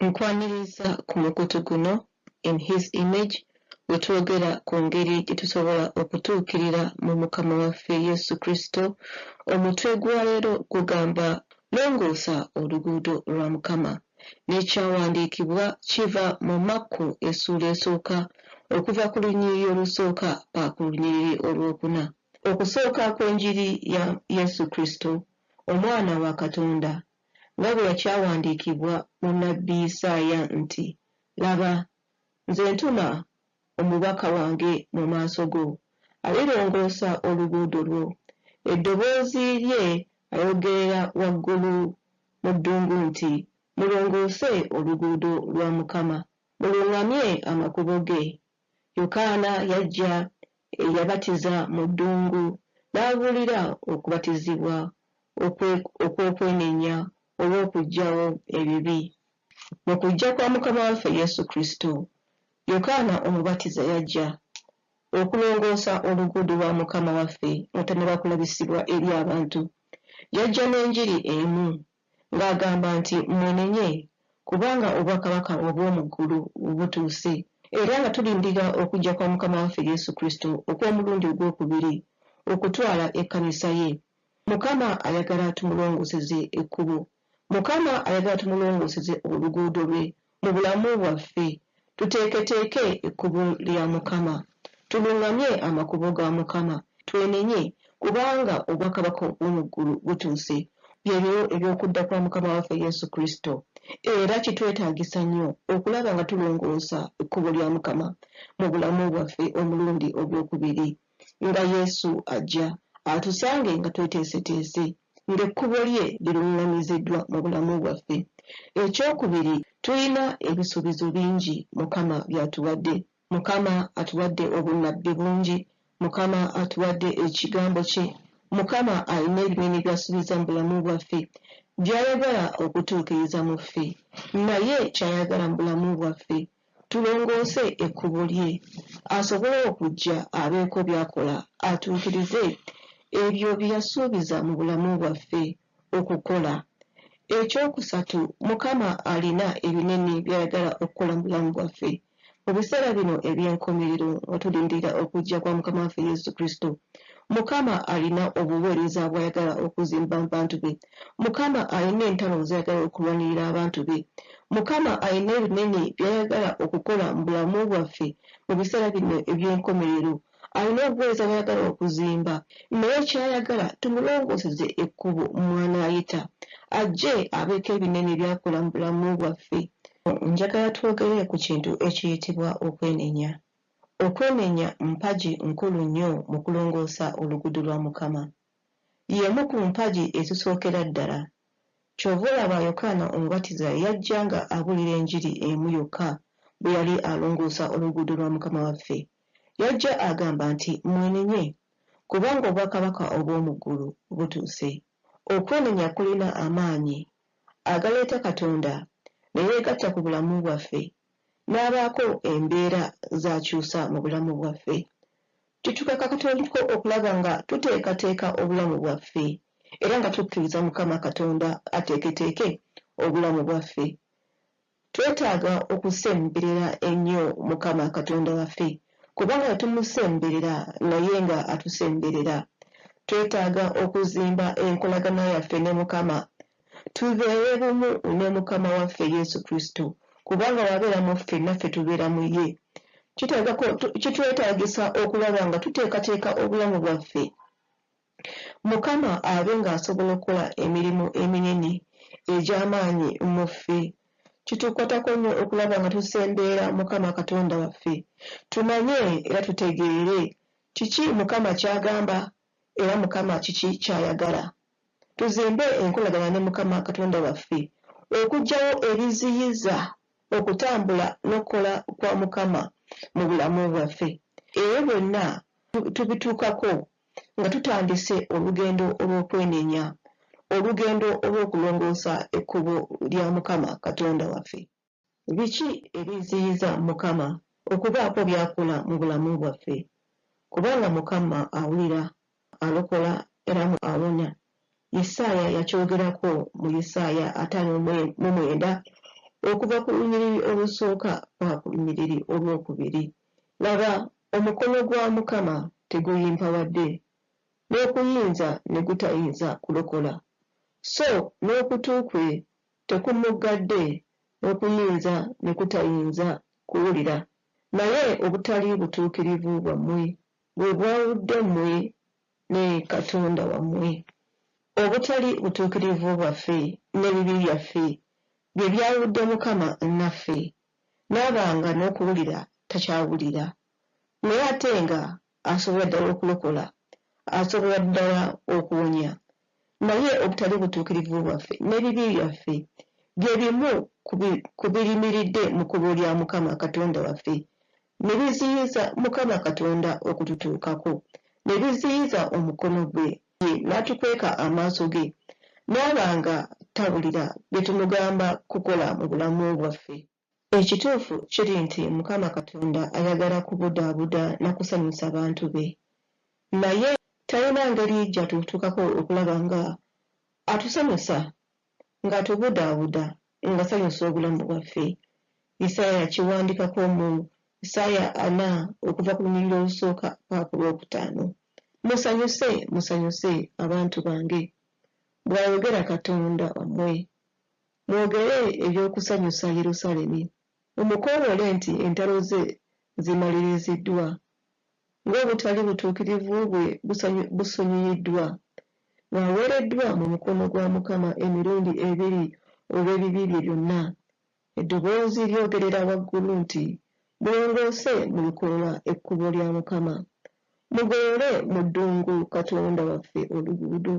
Nkwaniriza ku mukutu guno in his image we twogera ku ngeri gye tusobola okutuukirira mu Mukama waffe Yesu Kristo. Omutwe gwa leero gugamba longoosa oluguudo lwa Mukama, n'ekyawandiikibwa kiva mu Makko essuula esooka okuva ku lunyiriri olusooka paka ku lunyiriri olwokuna. Okusooka kw'enjiri ya Yesu Kristo omwana wa Katonda nga bwe yakyawandiikibwa mu nnabbi Isaaya nti, laba nze ntuma omubaka wange mu maaso go, alirongoosa oluguudo lwo. Eddoboozi lye ayogerera waggulu mu ddungu nti, mulongoose oluguudo lwa Mukama, muluŋŋamye amakubo ge. Yokaana yajja eyabatiza mu ddungu n'abuulira okubatizibwa okw'okwenenya olw'okuggyawo ebibi. Mu kujja kwa Mukama waffe Yesu Kristo, Yokaana omubatiza yajja okulongoosa oluguudo lwa Mukama waffe nga tannaba kulabisibwa eri abantu. Yajja n'enjiri emu ng'agamba nti mwenenye kubanga obwakabaka obw'omu ggulu butuuse, era nga tulindira okujja kwa Mukama waffe Yesu Kristo okw'omulundi ogwokubiri okutwala ekkanisa ye. Mukama ayagala tumulongooseze ekkubo. Mukama ayagala tumulongooseze oluguudo lwe mu bulamu bwaffe. Tuteeketeeke ekkubo lya Mukama, tuluŋŋamye amakubo ga Mukama, twenenye kubanga obwakabaka obw'omu ggulu butuuse. Byebyo eby'okudda kwa Mukama waffe Yesu Kristo, era kitwetaagisa nnyo okulaba nga tulongoosa ekkubo lya Mukama mu bulamu bwaffe omulundi ogwokubiri, nga Yesu ajja atusange nga tweteeseteese ng'ekkubo lye liruŋŋamiziddwa mu bulamu bwaffe. Ekyokubiri, tulina ebisuubizo bingi Mukama by'atuwadde. Mukama atuwadde obunnabbi bungi, Mukama atuwadde ekigambo kye, Mukama alina ebinene by'asuubiza mu bulamu bwaffe by'ayagala okutuukiriza mu ffe. Naye ky'ayagala mu bulamu bwaffe tulongoose ekkubo lye, asobole okujja abeeko by'akola, atuukirize ebyo bye yasuubiza mu bulamu bwaffe okukola. Ekyokusatu, Mukama alina ebinene by'ayagala okukola mu bulamu bwaffe. Mu biseera bino eby'enkomerero nga tulindira okujja kwa Mukama waffe Yesu Kristo, Mukama alina obuweereza bw'ayagala okuzimba mu bantu be. Mukama alina entalo z'ayagala okulwanirira abantu be. Mukama alina ebinene by'ayagala okukola mu bulamu bwaffe mu biseera bino eby'enkomerero. Alina obuweereza bw'ayagala okuzimba, naye ky'ayagala tumulongooseze ekkubo mw'anaayita, ajje abeeko ebinene by'akola mu bulamu bwaffe. Njagala twogere ku kintu ekiyitibwa okwenenya. Okwenenya mpagi nkulu nnyo mu kulongoosa oluguudo lwa Mukama. Y'emu ku mpagi ezisookera ddala. Ky'ova olaba Yokaana omubatiza yajja nga abuulira enjiri emu yokka bwe yali alongoosa oluguudo lwa Mukama waffe. Yajja agamba nti mwenenye kubanga obwakabaka obw'omu ggulu butuuse. Okwenenya kulina amaanyi agaleeta Katonda ne yeegatta ku bulamu bwaffe, n'abaako embeera z'akyusa mu bulamu bwaffe. Kitukakatondiko okulaba nga tuteekateeka obulamu bwaffe era nga tukkiriza Mukama Katonda ateeketeeke obulamu bwaffe. Twetaaga okusemberera ennyo Mukama Katonda waffe kubanga tumusemberera naye nga atusemberera. Twetaaga okuzimba enkolagana yaffe ne Mukama, tubeere bumu ne Mukama waffe Yesu Kristo kubanga wabeera mu ffe naffe tubeera mu ye. Kitwetaagisa okulaba nga tuteekateeka obulamu bwaffe Mukama abe ng'asobola okukola emirimu eminene egy'amaanyi mu ffe. Kitukwatako nnyo okulaba nga tusemberera Mukama Katonda waffe, tumanye era tutegeere kiki Mukama ky'agamba era Mukama kiki ky'ayagala. Tuzimbe enkolagana ne Mukama Katonda waffe okuggyawo ebiziyiza okutambula n'okukola kwa Mukama mu bulamu bwaffe. Ebyo byonna tubituukako nga tutandise olugendo olw'okwenenya, olugendo olw'okulongoosa ekkubo lya Mukama Katonda waffe. Biki ebiziyiza Mukama okubaako by'akola mu bulamu bwaffe? Kubanga Mukama awulira, alokola era awonya. Isaaya yakyogerako mu Isaaya 59 okuva ku lunyiriri olusooka paka ku lunyiriri olwokubiri. Laba omukono gwa Mukama teguyimpawadde, n'okuyinza ne gutayinza kulokola, so n'okutu kwe tekumuggadde, n'okuyinza ne kutayinza kuwulira. Naye obutali butuukirivu bwammwe bwe bwawudde mmwe ne Katonda wammwe. Obutali butuukirivu bwaffe n'ebibi byaffe bye byawudde Mukama naffe, n'abanga n'okuwulira takyawulira. Naye ate nga asobola ddala okulokola, asobola ddala okuwonya. Naye obutali butuukirivu bwaffe n'ebibi byaffe bye bimu ku birimiridde mu kkubo lya Mukama Katonda waffe, ne biziyiza Mukama Katonda okututuukako, ne biziyiza omukono gwe, n'atukweka amaaso ge, n'abanga tawulira bye tumugamba kukola mu bulamu bwaffe. Ekituufu kiri nti Mukama Katonda ayagala kubudaabuda na kusanyusa bantu be, naye talina ngeri gy'atutuukako okulaba nga atusanyusa, ng'atubudaabuda, ng'asanyusa obulamu bwaffe. Isaaya yakiwandiikako mu Isaaya 4 okuva ku lunyiriri olusooka paka ku lwokutaano. Musanyuse, musanyuse abantu bange, bw'ayogera Katonda wammwe. Mwogere eby'okusanyusa Yerusaalemi, mumukoowole nti entalo ze zimaliriziddwa, ng'obutali butuukirivu bwe busonyiyiddwa, ng'aweereddwa mu mukono gwa Mukama emirundi 2 olw'ebibi bye byonna. Eddoboozi lyogerera waggulu nti, mulongoose mu lukolwa ekkubo lya Mukama, mugolole mu ddungu Katonda waffe oluguudo.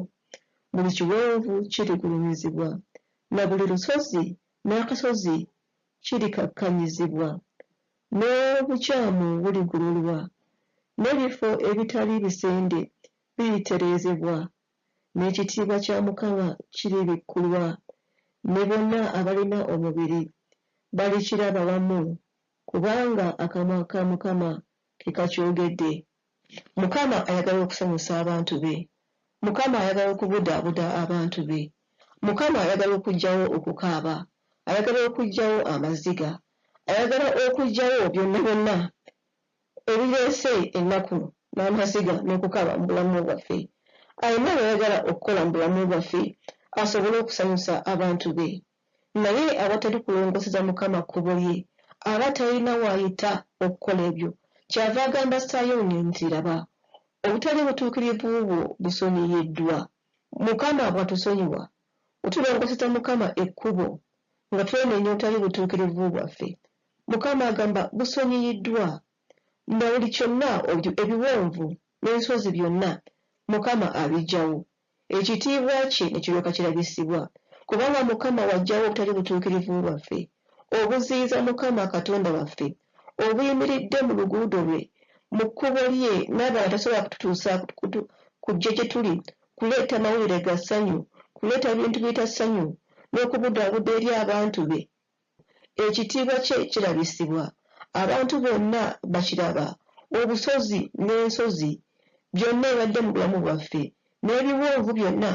Buli kiwonvu kirigulumizibwa, na buli lusozi n'akasozi kirikakkanyizibwa, n'obukyamu buligululwa, n'ebifo ebitali bisende biritereezebwa, n'ekitiibwa kya Mukama kiribikkulwa, ne bonna abalina omubiri balikiraba wamu, kubanga akamwa ka Mukama ke kakyogedde. Mukama ayagala okusanyusa abantu be. Mukama ayagala okubudaabuda abantu be. Mukama ayagala okuggyawo okukaaba, ayagala okuggyawo amaziga, ayagala okuggyawo byonna byonna ebireese ennaku n'amaziga n'okukaaba mu bulamu bwaffe. Alina ayagala okukola mu bulamu bwaffe asobole okusanyusa abantu be. Naye abatali kulongoseza Mukama kkubo lye, aba talina waayita okukola ebyo, kyava agamba Sayuuni nti laba, obutali butuukirivu bwo busonyiyiddwa. Mukama bw'atusonyiwa, otulongoseza Mukama ekkubo nga twenenya obutali butuukirivu bwaffe, Mukama agamba busonyiyiddwa. Na buli kyonna ebiwonvu n'ensozi byonna Mukama abiggyawo, ekitiibwa kye ne kiryoka kirabisibwa, kubanga Mukama w'aggyawo obutali butuukirivu bwaffe, obuziyiza Mukama Katonda waffe, obuyimiridde mu luguudo lwe, mu kkubo lye, n'abalala tasobola kututuusa kujja gye tuli, kuleeta mawulire ga ssanyu, kuleeta bintu biyita ssanyu, n'okubudaabuda eri abantu be. Ekitiibwa kye kirabisibwa, abantu bonna bakiraba, obusozi n'ensozi byonna ebadde mu bulamu bwaffe, n'ebiwonvu byonna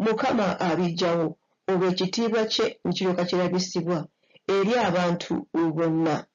Mukama abiggyawo, olwo ekitiibwa kye ne kiryoka kirabisibwa eri abantu bonna.